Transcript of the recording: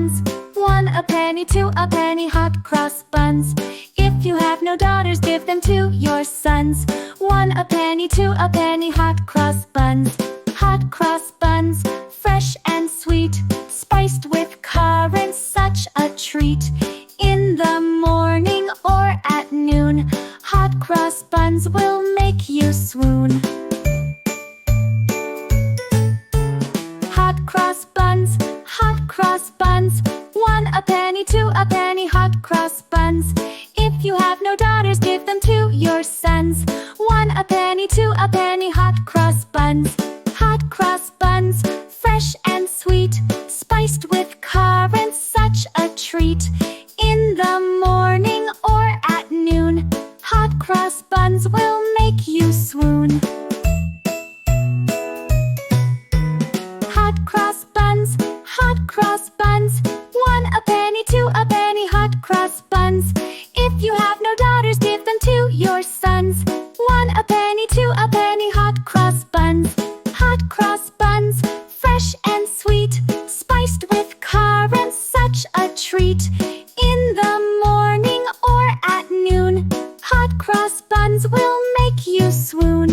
buns. 1 a penny, 2 a penny, hot cross buns. If you have no daughters, give them to your sons. 1 a penny, 2 a penny, hot cross buns. Hot cross buns, fresh and sweet, spiced with currants, such a treat. In the morning or at noon, hot cross buns will make you swoon. Hot cross buns, hot cross buns. 1 a penny, 2 a penny, hot cross buns. If you have no daughters, give them to your sons. 1 a penny, 2 a penny, hot cross buns. Hot cross buns, fresh and sweet, spiced with currants, such a treat. In the morning or at noon, hot cross buns will make you swoon. Hot cross buns, hot cross buns. 1 a penny, 2 a penny, hot cross buns. If you have no daughters, give them to your sons. 1 a penny, 2 a penny, hot cross buns. Hot cross buns, fresh and sweet, spiced with currants, such a treat. In the morning or at noon, hot cross buns will make you swoon.